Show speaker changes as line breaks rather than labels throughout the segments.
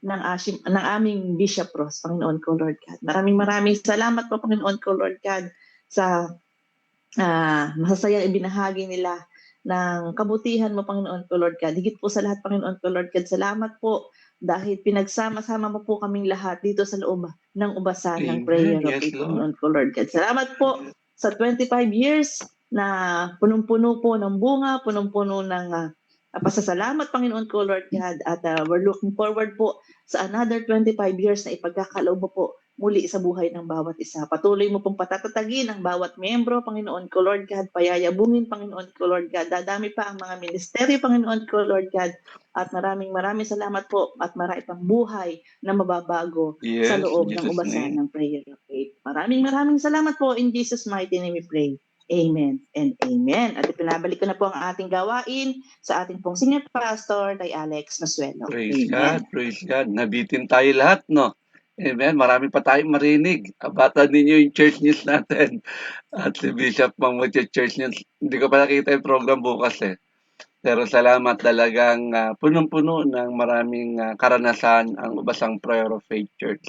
ng aming Bishop Ross, Panginoon ko, Lord God. Maraming salamat po, Panginoon ko, Lord God, sa masasayang ibinahagi nila ng kabutihan mo, Panginoon ko, Lord God. Higit po sa lahat, Panginoon ko, Lord God, salamat po dahil pinagsama-sama mo po kaming lahat dito sa loob ng ubasan ng prayer of faith, Panginoon ko, Lord God. Salamat po sa 25 years na punong-puno po ng bunga, punong-puno ng pasasalamat, Panginoon ko, Lord God. At we're looking forward po sa another 25 years na ipagkakaloob mo po muli sa buhay ng bawat isa. Patuloy mo pong patatatagin ang bawat miyembro, Panginoon ko, Lord God. Payayabungin, Panginoon ko, Lord God. Dadami pa ang mga ministeryo, Panginoon ko, Lord God. At maraming salamat po at marami pang buhay na mababago sa loob ng ubasan ng prayer of faith. Maraming salamat po. In Jesus' mighty name we pray. Amen and amen. At pinabalik ko na po ang ating gawain sa ating pong senior pastor, kay Alex Masuelo.
Praise God, praise God. Nabitin tayo lahat, no? Amen. Marami pa tayong marinig. Abatan ninyo yung church news natin. At si Bishop Mamutya Church News. Hindi ko pa nakita yung program bukas eh. Pero salamat, talagang punong-puno ng maraming karanasan ang Ubasang Prayer of Faith Church.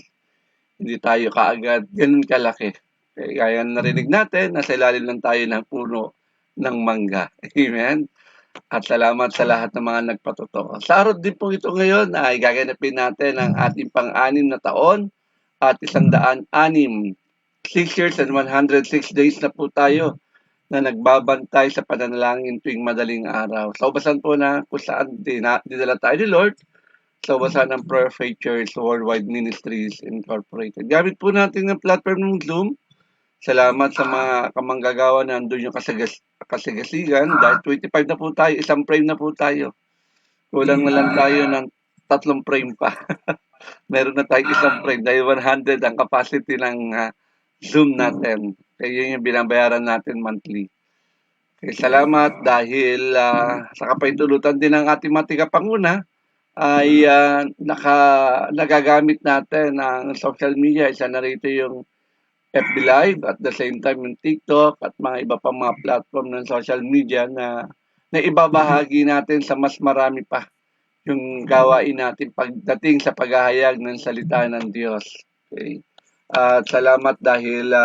Hindi tayo kaagad ganun kalaki. Kaya narinig natin, nasa ilalim lang tayo ng puno ng mangga. Amen. At salamat sa lahat ng mga nagpatotoo. Sa araw din po ito ngayon ay gaganapin natin ang ating pang-anim na taon at 106, 6 years and 106 days na po tayo na nagbabantay sa pananalangin tuwing madaling araw. Sa ubasan po na kung saan dinala tayo ni Lord, sa ubasan ng Prayer Faith Church Worldwide Ministries Incorporated. Gamit po natin ang platform ng Zoom. Salamat sa mga kamanggagawa na andun yung kasigasigan. Dahil 25 na po tayo, isang frame na po tayo. Kulang na lang tayo ng 3 frame pa. Meron na tayo isang frame dahil 100 ang capacity ng Zoom natin. Kaya yun yung binabayaran natin monthly. Okay, salamat dahil sa kapaintulutan din ng ating mga tigapanguna ay nagagamit natin ang social media. Isa na rito yung FB Live at the same time yung TikTok at mga iba pang mga platform ng social media na ibabahagi natin sa mas marami pa yung gawain natin pagdating sa paghahayag ng salita ng Diyos. Okay? At salamat dahil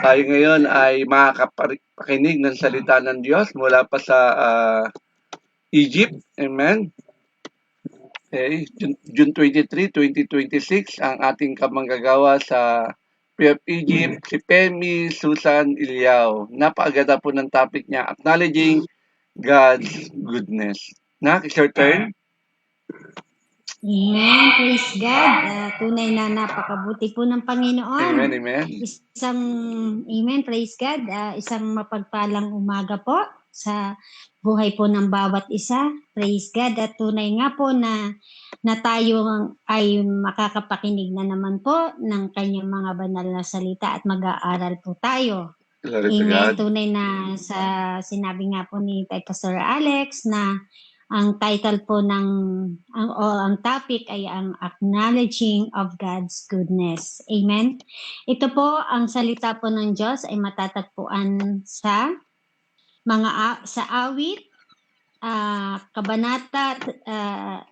tayo ngayon ay makakapakinig ng salita ng Diyos mula pa sa Egypt. Amen. Okay. June 23, 2026 ang ating kamanggagawa sa Prayer of Egypt, si Pemi Susan Ilyao. Napakaganda po ng topic niya, Acknowledging God's Goodness. It's your turn.
Amen. Praise God. Tunay na napakabuti po ng Panginoon.
Amen, amen.
Amen. Praise God. Isang mapagpalang umaga po sa buhay po ng bawat isa. Praise God. At tunay nga po na tayo ay makakapakinig na naman po ng kanyang mga banal na salita at mag-aaral po tayo. Amen. Tunay na sa sinabi nga po ni Pastor Alex na ang title po ang topic ay ang Acknowledging of God's Goodness. Amen. Ito po, ang salita po ng Diyos ay matatagpuan sa sa awit, kabanata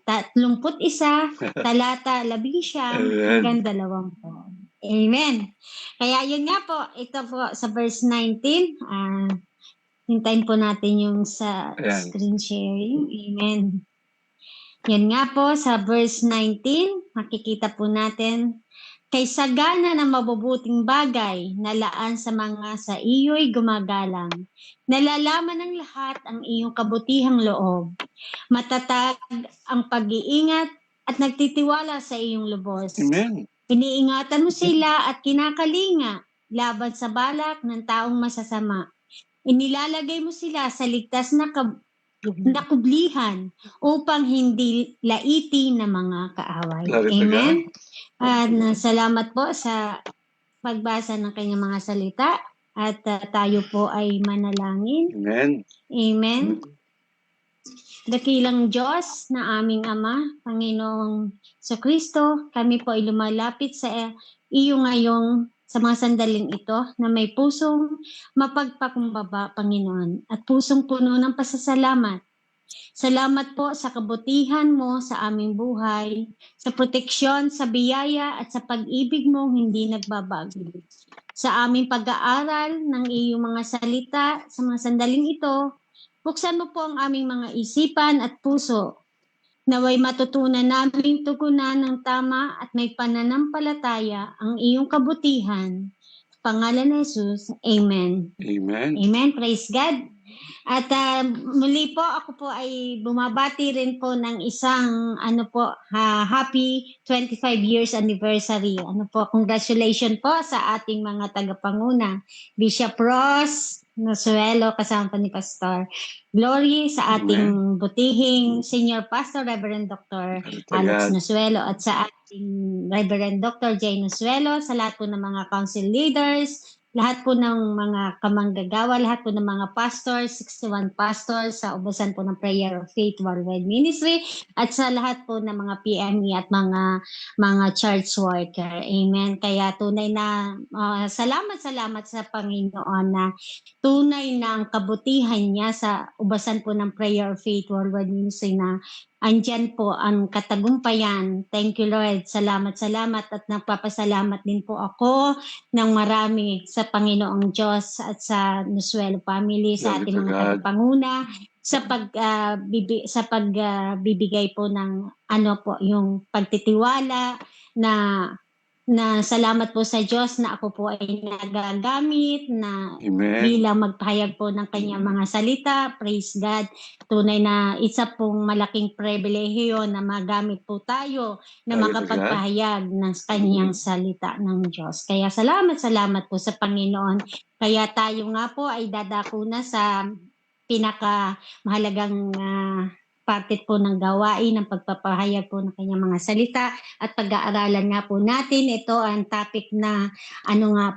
31, talata 11 hanggang 20. Amen. Kaya yun nga po, ito po sa verse 19, hintayin po natin yung sa screen sharing. Amen. Yan nga po, sa verse 19, makikita po natin, kay sagana ng mabubuting bagay na laan sa mga sa iyo'y gumagalang. Nalalaman ng lahat ang iyong kabutihang loob. Matatag ang pag-iingat at nagtitiwala sa iyong lubos.
Amen.
Iniingatan mo sila at kinakalinga laban sa balak ng taong masasama. Inilalagay mo sila sa ligtas na kublihan upang hindi laitin ng mga kaaway. Amen. At salamat po sa pagbasa ng kanyang mga salita at tayo po ay manalangin.
Amen.
Amen. Dakilang Diyos na aming Ama, Panginoong Kristo, kami po ay lumalapit sa iyo ngayong sa mga sandaling ito na may pusong mapagpakumbaba, Panginoon, at pusong puno ng pasasalamat Salamat po sa kabutihan mo sa aming buhay, sa proteksyon, sa biyaya at sa pag-ibig mo hindi nagbabago. Sa aming pag-aaral ng iyong mga salita sa mga sandaling ito, buksan mo po ang aming mga isipan at puso. Naway matutunan naming tugunan ng tama at may pananampalataya ang iyong kabutihan. Pangalan ni Jesus, Amen.
Amen.
Amen. Praise God. At muli po, ako po ay bumabati rin po ng isang happy 25 years anniversary. Congratulations po sa ating mga tagapanguna. Bishop Ross Nosuelo, kasama pa ni Pastor Glory, sa ating butihing Senior Pastor, Reverend Dr. Alex Nosuelo, at sa ating Reverend Dr. Jay Nosuelo, sa lahat po ng mga council leaders, lahat po ng mga kamanggagawa, lahat po ng mga pastors, 61 pastors sa ubusan po ng Prayer of Faith Worldwide Ministry, at sa lahat po ng mga PME at mga church worker. Amen. Kaya tunay na salamat sa Panginoon na tunay na ang kabutihan niya sa ubasan po ng Prayer of Faith Worldwide Ministry na andyan po ang katagumpayan. Thank you, Lord. Salamat at nagpapasalamat din po ako ng marami sa Panginoong Diyos at sa Nosuelo family, sa ating mga tagapanguna, sa pagbibigay po ng yung pagtitiwala na salamat po sa Diyos na ako po ay nagagamit na bilang magpahayag po ng kanyang mga salita. Praise God. Tunay na isa pong malaking pribilehiyo na magamit po tayo na makapagpahayag ng kanyang salita ng Diyos. Kaya salamat po sa Panginoon. Kaya tayo nga po ay dadako na sa pinakamahalagang parte po ng gawain ng pagpapahayag po ng kanyang mga salita at pag-aaralan nga po natin. Ito ang topic na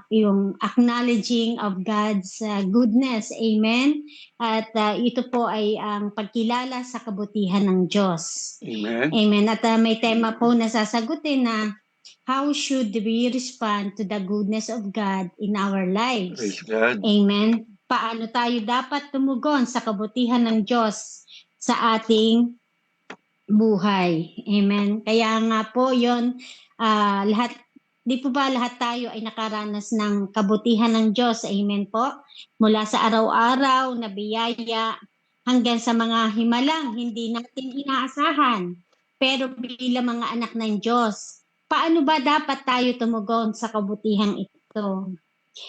yung acknowledging of God's goodness. Amen. At ito po ay ang pagkilala sa kabutihan ng Diyos. Amen. At may tema po na sasagutin na how should we respond to the goodness of God in our lives?
Praise God.
Amen. Paano tayo dapat tumugon sa kabutihan ng Diyos sa ating buhay. Amen. Kaya nga po yun, di po ba lahat tayo ay nakaranas ng kabutihan ng Diyos? Amen po. Mula sa araw-araw na biyaya hanggang sa mga himalang hindi natin inaasahan. Pero bilang mga anak ng Diyos, paano ba dapat tayo tumugon sa kabutihan ito?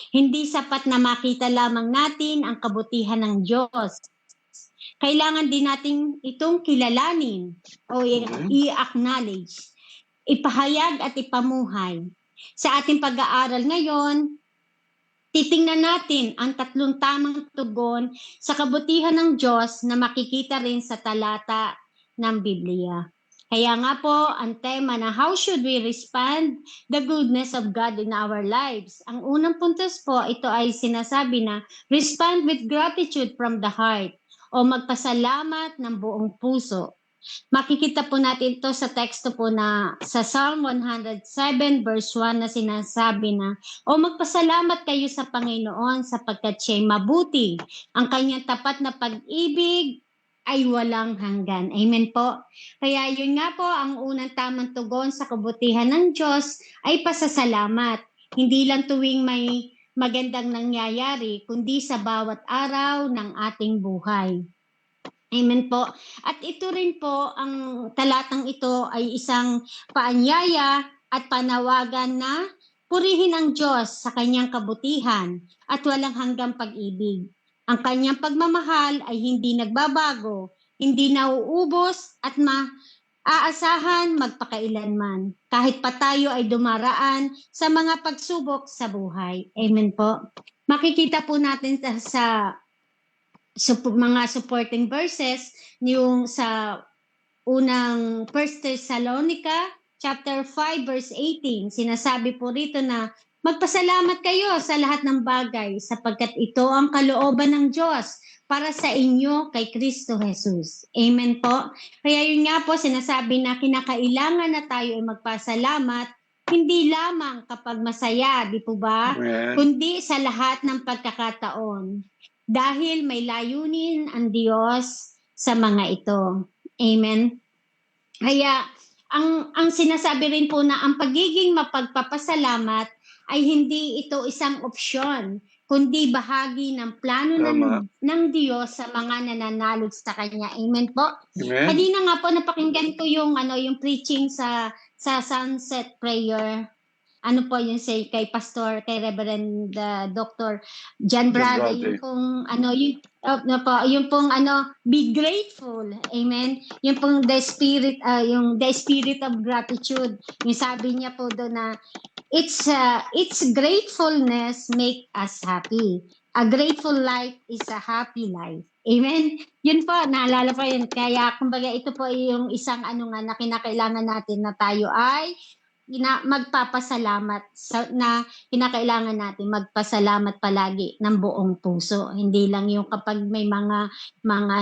Hindi sapat na makita lamang natin ang kabutihan ng Diyos. Kailangan din natin itong kilalanin o i-acknowledge, ipahayag at ipamuhay. Sa ating pag-aaral ngayon, titingnan natin ang 3 tamang tugon sa kabutihan ng Diyos na makikita rin sa talata ng Biblia. Kaya nga po, ang tema na how should we respond the goodness of God in our lives? Ang unang puntos po, ito ay sinasabi na respond with gratitude from the heart o magpasalamat ng buong puso. Makikita po natin ito sa teksto po na sa Psalm 107 verse 1 na sinasabi na, o magpasalamat kayo sa Panginoon sapagkat siya'y mabuti. Ang kanyang tapat na pag-ibig ay walang hanggan. Amen po. Kaya yun nga po, ang unang tamang tugon sa kabutihan ng Diyos ay pasasalamat. Hindi lang tuwing may magandang nangyayari, kundi sa bawat araw ng ating buhay. Amen po. At ito rin po, ang talatang ito ay isang paanyaya at panawagan na purihin ang Diyos sa kanyang kabutihan at walang hanggang pag-ibig. Ang kanyang pagmamahal ay hindi nagbabago, hindi nauubos at aasahan magpakailanman, kahit pa tayo ay dumaraan sa mga pagsubok sa buhay. Amen po. Makikita po natin sa mga supporting verses, yung sa unang 1 Thessalonica, chapter 5, verse 18. Sinasabi po rito na magpasalamat kayo sa lahat ng bagay sapagkat ito ang kalooban ng Diyos para sa inyo kay Kristo Jesus. Amen po. Kaya yun nga po, sinasabi na kinakailangan na tayo ay magpasalamat, hindi lamang kapag masaya, di po ba?
Amen.
Kundi sa lahat ng pagkakataon. Dahil may layunin ang Diyos sa mga ito. Amen. Kaya ang sinasabi rin po na ang pagiging mapagpapasalamat ay hindi ito isang opsyon, kundi bahagi ng plano
Tama.
ng Diyos sa mga nananalig sa Kanya. Amen po.
Amen.
Kanina nga po napakinggan ko yung yung preaching sa sunset prayer. Ano po yun kay Pastor, kay Reverend Dr. John Brade,
Brade.
yung pong yung pong be grateful. Amen. Yung pong the spirit of gratitude. Yung sabi niya po doon na it's gratefulness make us happy. A grateful life is a happy life. Amen. Yun po, naalala po yun. Kaya kumbaga ito po yung isang na kinakailangan natin na tayo ay magpapasalamat na kinakailangan natin magpasalamat palagi ng buong puso. Hindi lang yung kapag may mga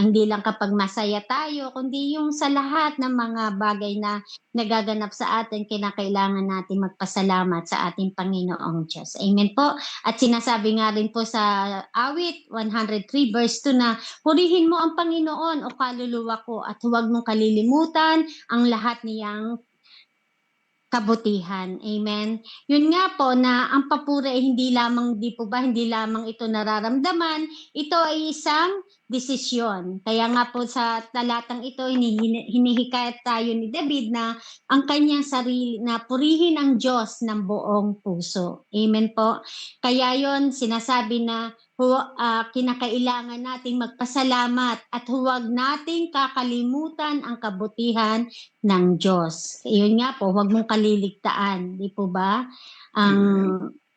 hindi lang kapag masaya tayo, kundi yung sa lahat ng mga bagay na nagaganap sa atin, kinakailangan natin magpasalamat sa ating Panginoong Diyos. Amen po. At sinasabi nga rin po sa awit 103 verse 2 na purihin mo ang Panginoon o kaluluwa ko at huwag mong kalilimutan ang lahat niyang kabutihan. Amen. Yun nga po na ang papuri ay hindi lamang ito nararamdaman, ito ay isang desisyon. Kaya nga po sa talatang ito hinihikayat tayo ni David na ang kanyang sarili na purihin ang Diyos ng buong puso. Amen po. Kaya yon sinasabi na kinakailangan nating magpasalamat at huwag nating kakalimutan ang kabutihan ng Diyos. Yun nga po, huwag mong kaliligtaan, di po ba?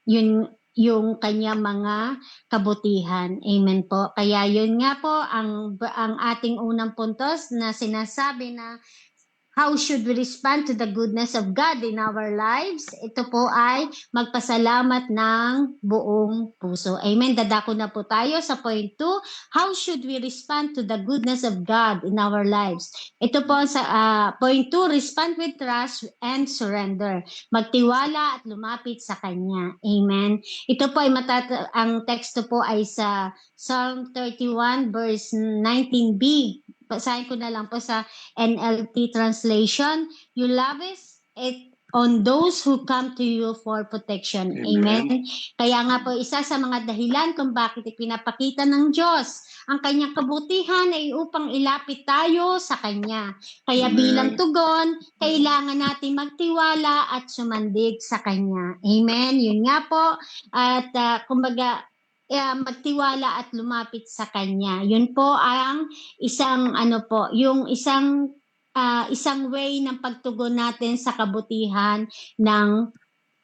Yung kanya mga kabutihan. Amen po. Kaya yun nga po ang ating unang puntos na sinasabi na how should we respond to the goodness of God in our lives? Ito po ay magpasalamat ng buong puso. Amen. Dadako na po tayo sa point 2. How should we respond to the goodness of God in our lives? Ito po sa point 2, respond with trust and surrender. Magtiwala at lumapit sa Kanya. Amen. Ito po ay ang teksto po ay sa Psalm 31 verse 19b. Basahin ko na lang po sa NLT translation. You lavish it on those who come to you for protection. Amen. Kaya nga po isa sa mga dahilan kung bakit ipinapakita ng Diyos ang kanyang kabutihan ay upang ilapit tayo sa Kanya. Kaya bilang tugon, kailangan natin magtiwala at sumandig sa Kanya. Amen. Yun nga po. At kumbaga, magtiwala at lumapit sa Kanya. Yun po ang isang yung isang way ng pagtugon natin sa kabutihan ng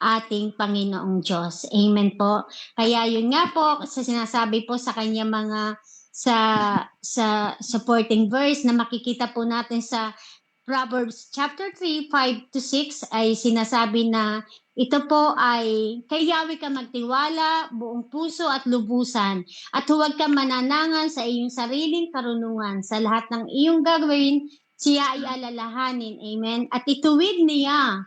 ating Panginoong Diyos. Amen po. Kaya yun nga po sa sinasabi po sa Kanya mga sa supporting verse na makikita po natin sa Proverbs chapter 3, 5-6 ay sinasabi na ito po ay kay Yahweh ka magtiwala, buong puso at lubusan at huwag ka mananangan sa iyong sariling karunungan. Sa lahat ng iyong gagawin, siya ay alalahanin. Amen. At itutuwid niya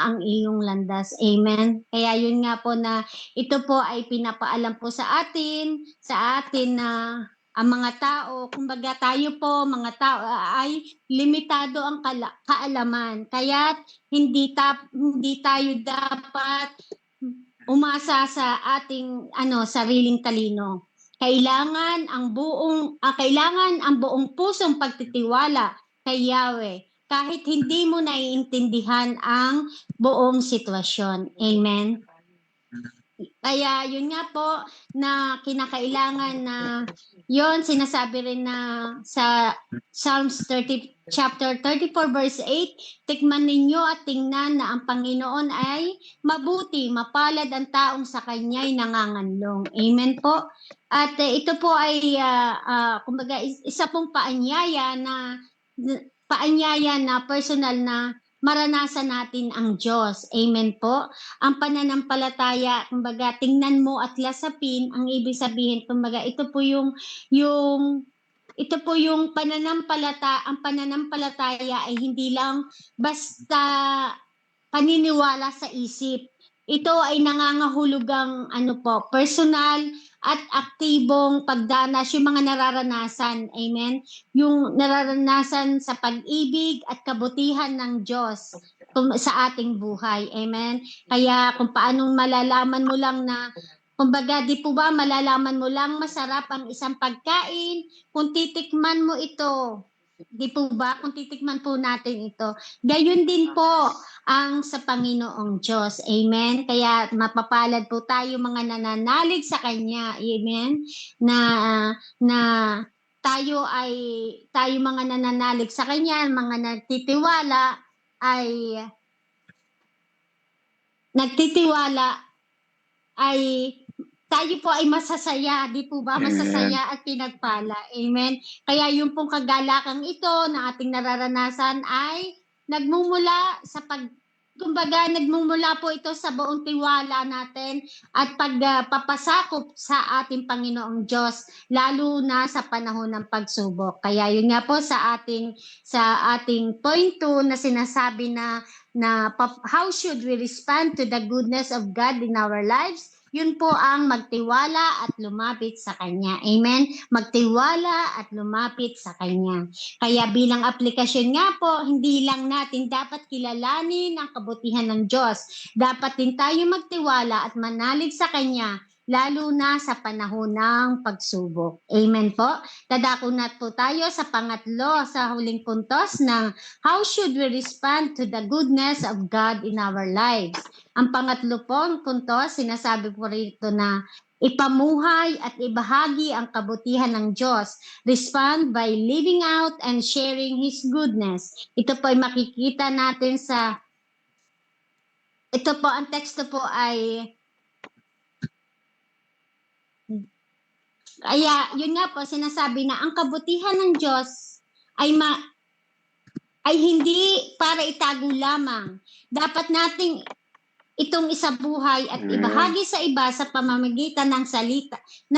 ang iyong landas. Amen. Kaya yun nga po na ito po ay pinapaalam po sa atin na ang mga tao, kumbaga tayo po, mga tao ay limitado ang kaalaman. Kaya hindi tayo dapat umasa sa ating sariling talino. Kailangan ang buong pusong pagtitiwala kay Yahweh kahit hindi mo naiintindihan ang buong sitwasyon. Amen. Kaya yun nga po na kinakailangan na yon sinasabi rin na sa Psalms chapter 34 verse 8, tikman ninyo at tingnan na ang Panginoon ay mabuti, mapalad ang taong sa Kanya'y nanganganlong. Amen po. At ito po ay kumbaga isa pong paanyaya na personal na maranasan natin ang Diyos. Amen po. Ang pananampalataya, kumbaga, tingnan mo at lasapin, ang ibig sabihin, kumbaga, ito po yung pananampalataya. Ang pananampalataya ay hindi lang basta paniniwala sa isip. Ito ay nangangahulugang personal at aktibong pagdanas, yung mga nararanasan, amen, yung nararanasan sa pag-ibig at kabutihan ng Diyos sa ating buhay, amen. Kaya kung paanong malalaman mo lang na, kumbaga, di po ba malalaman mo lang masarap ang isang pagkain kung titikman mo ito. Di po ba? Kung titikman po natin ito. Gayon din po ang sa Panginoong Diyos. Amen? Kaya mapapalad po tayo mga nananalig sa Kanya. Amen? Na tayo mga nananalig sa Kanya, mga nagtitiwala ay tayo po ay masasaya, di po ba?
Amen.
Masasaya at pinagpala. Amen. Kaya yung pong kagalakang ito na ating nararanasan ay nagmumula nagmumula po ito sa buong tiwala natin at pagpapasakop sa ating Panginoong Diyos, lalo na sa panahon ng pagsubok. Kaya yun nga po sa ating point 2 na sinasabi na how should we respond to the goodness of God in our lives? Yun po ang magtiwala at lumapit sa Kanya. Amen? Magtiwala at lumapit sa Kanya. Kaya bilang aplikasyon nga po, hindi lang natin dapat kilalanin ang kabutihan ng Diyos. Dapat din tayo magtiwala at manalig sa Kanya, lalo na sa panahon ng pagsubok. Amen po? Dadako na po tayo sa pangatlo, sa huling puntos ng how should we respond to the goodness of God in our lives? Ang pangatlo pong punto, sinasabi po rito na ipamuhay at ibahagi ang kabutihan ng Diyos. Respond by living out and sharing His goodness. Ito po ay makikita natin ito po, ang teksto po ay, kaya yun nga po, sinasabi na ang kabutihan ng Diyos ay hindi para itago lamang. Dapat nating itong isabuhay at ibahagi sa iba sa pamamagitan ng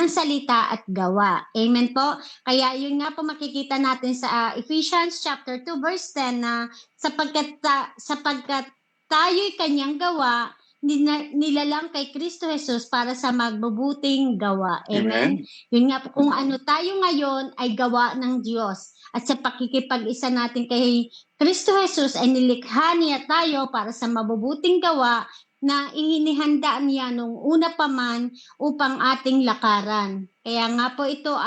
salita at gawa. Amen po? Kaya yun nga po makikita natin sa Ephesians chapter 2 verse 10 na sapagkat tayo'y kanyang gawa, nilalang kay Kristo Jesus para sa magbubuting gawa. Amen? Yun nga po, kung ano tayo ngayon ay gawa ng Diyos. At sa pakikipag-isa natin kay Kristo Jesus ay nilikha niya tayo para sa mabubuting gawa na inihanda niya nung una pa man upang ating lakaran. Kaya nga po ito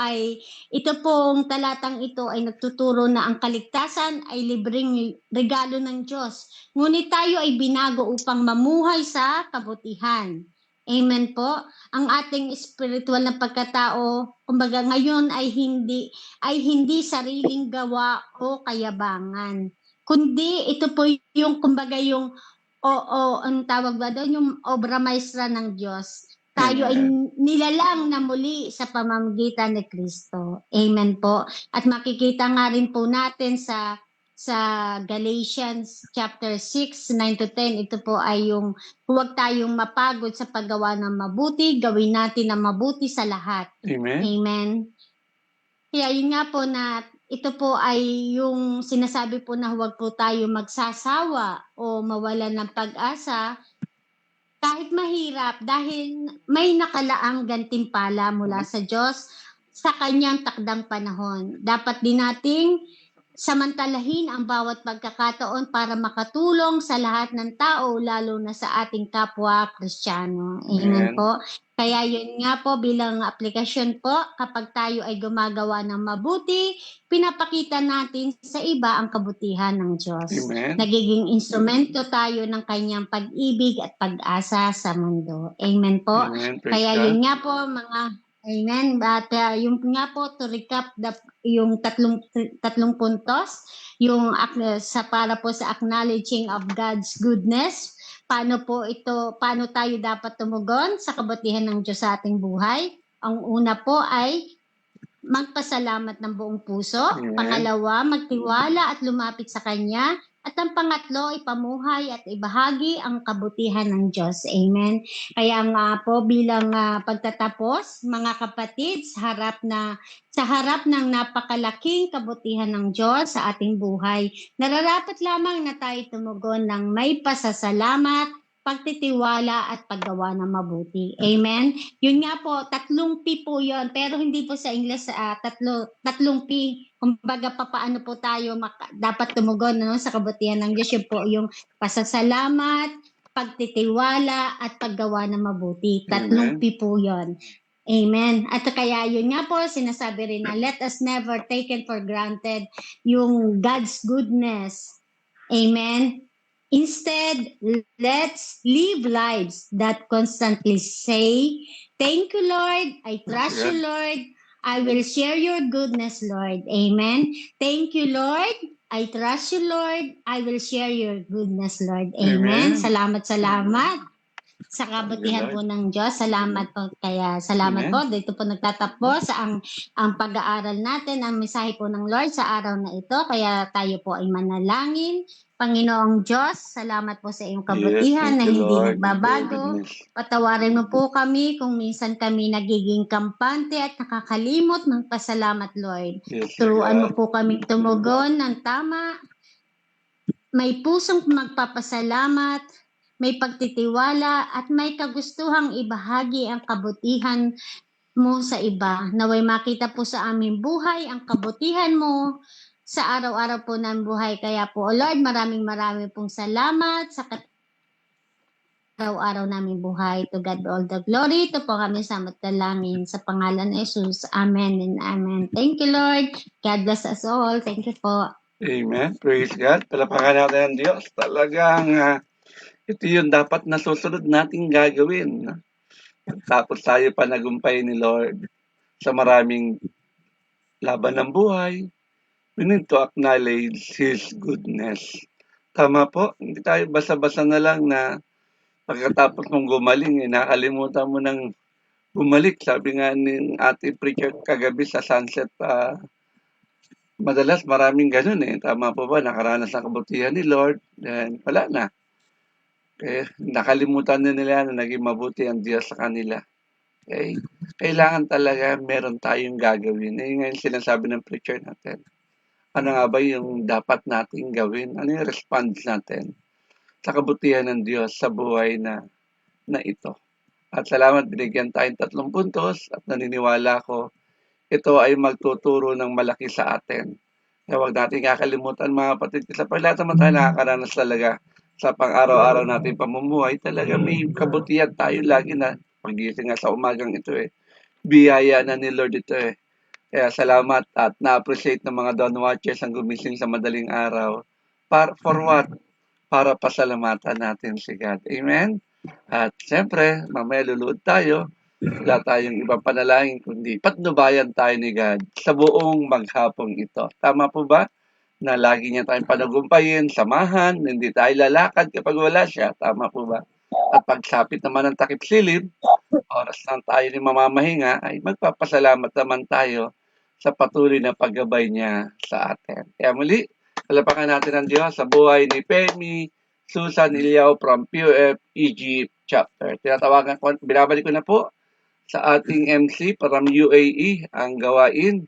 pong talatang ito ay nagtuturo na ang kaligtasan ay libreng regalo ng Diyos. Ngunit tayo ay binago upang mamuhay sa kabutihan. Amen po. Ang ating spiritual na pagkatao, kumbaga ngayon ay hindi sariling gawa o kayabangan. Kundi ito po yung kumbaga yung ang tawag ba doon, yung obra maestra ng Diyos. Tayo ay nilalang na muli sa pamamagitan ni Kristo. Amen po. At makikita nga rin po natin sa Galatians chapter 6, 9-10, ito po ay yung huwag tayong mapagod sa paggawa ng mabuti, gawin natin ang mabuti sa lahat.
Amen.
Amen. Kaya yun nga po na ito po ay yung sinasabi po na huwag po tayo magsasawa o mawalan ng pag-asa kahit mahirap dahil may nakalaang gantimpala mula sa Diyos sa kanyang takdang panahon. Dapat din nating samantalahin ang bawat pagkakataon para makatulong sa lahat ng tao, lalo na sa ating kapwa Kristiyano. Amen po. Kaya yun nga po bilang aplikasyon po, kapag tayo ay gumagawa ng mabuti, pinapakita natin sa iba ang kabutihan ng Diyos.
Amen.
Nagiging instrumento tayo ng kanyang pag-ibig at pag-asa sa mundo. Amen po.
Amen.
Kaya yun nga po mga Amen. At yung nga po, to recap yung tatlong puntos, yung para po sa acknowledging of God's goodness, paano tayo dapat tumugon sa kabutihan ng Diyos sa ating buhay. Ang una po ay magpasalamat ng buong puso.
Amen.
Pangalawa, magtiwala at lumapit sa Kanya. At ang pangatlo, ipamuhay at ibahagi ang kabutihan ng Diyos. Amen. Kaya nga po bilang pagtatapos, mga kapatid, sa harap ng napakalaking kabutihan ng Diyos sa ating buhay, nararapat lamang na tayo tumugon ng may pasasalamat pagtitiwala at paggawa ng mabuti. Amen? Yun nga po, 3 P po yun, pero hindi po sa English, 3 P. Kumbaga, paano po tayo dapat tumugon sa kabutihan ng Diyos. Yun po yung pasasalamat, pagtitiwala, at paggawa ng mabuti. 3 P po yun. Amen. At kaya yun nga po, sinasabi rin na let us never taken for granted yung God's goodness. Amen. Instead, let's live lives that constantly say, thank you, Lord. I trust you, Lord. I will share your goodness, Lord. Amen. Thank you, Lord. I trust you, Lord. I will share your goodness, Lord. Amen.
Amen.
Salamat sa kabutihan po ng Diyos. Salamat po. Kaya salamat po. Dito po nagtatapos ang pag-aaral natin, ang mensahe po ng Lord sa araw na ito. Kaya tayo po ay manalangin. Panginoong Diyos, salamat po sa iyong kabutihan
Yes,
na
thank you,
hindi
Lord.
nagbabago.
Goodness.
Patawarin mo po kami kung minsan kami nagiging kampante at nakakalimot ng pasalamat, Lord.
Yes,
Turuan mo
God.
po kami tumugon ng tama. May pusong magpapasalamat, may pagtitiwala, at may kagustuhang ibahagi ang kabutihan mo sa iba. Naway makita po sa aming buhay ang kabutihan mo sa araw-araw po ng buhay. Kaya po, Lord, maraming pong salamat sa araw-araw naming buhay. To God all the glory. Ito po kami sa matalangin sa pangalan ni Jesus. Amen and amen. Thank you, Lord. God bless us all. Thank you po.
Amen. Praise God. Palapakan natin ang Diyos. Talagang ito yung dapat nasusunod nating gagawin. Tapos tayo pa nagumpay ni Lord sa maraming laban ng buhay. We need to acknowledge His goodness. Tama po. Hindi tayo basa-basa na lang na pagkatapos mong gumaling, nakalimutan mo nang bumalik. Sabi nga ni ating preacher kagabi sa sunset, madalas maraming ganun Tama po ba? Nakaranas ng kabutihan ni Lord, then wala na. Okay? Nakalimutan na nila na naging mabuti ang Diyos sa kanila. Okay? Kailangan talaga meron tayong gagawin. Yung ngayon sinasabi ng preacher natin. Ano nga ba yung dapat nating gawin? Ano yung response natin sa kabutihan ng Diyos sa buhay na ito? At salamat, binigyan tayong 3 puntos at naniniwala ko ito ay magtuturo ng malaki sa atin. Kaya huwag natin kakalimutan mga kapatid. Sa lahat naman tayo nakakaranas talaga sa pang-araw-araw natin pamumuhay. Talaga may kabutihan tayo lagi na pagising nga sa umagang ito Biyaya na ni Lord ito Kaya salamat at na-appreciate ng mga Dawn Watchers ang gumising sa madaling araw. For what? Para pasalamatan natin si God. Amen? At siyempre, mamaya luluod tayo. Wala tayong ibang panalangin kundi patnubayan tayo ni God sa buong maghapong ito. Tama po ba? Na lagi niya tayong panagumpayin, samahan, hindi tayo lalakad kapag wala siya. Tama po ba? At pagsapit naman ng takip silim, oras lang tayo ni mamamahinga, ay magpapasalamat naman tayo sa patuloy na paggabay niya sa atin. Kaya muli, palapakan natin ang Diyos sa buhay ni Pemi Susan Iliao from PUF Egypt chapter. Tinatawagan ko, binabalik ko na po sa ating MC from UAE ang gawain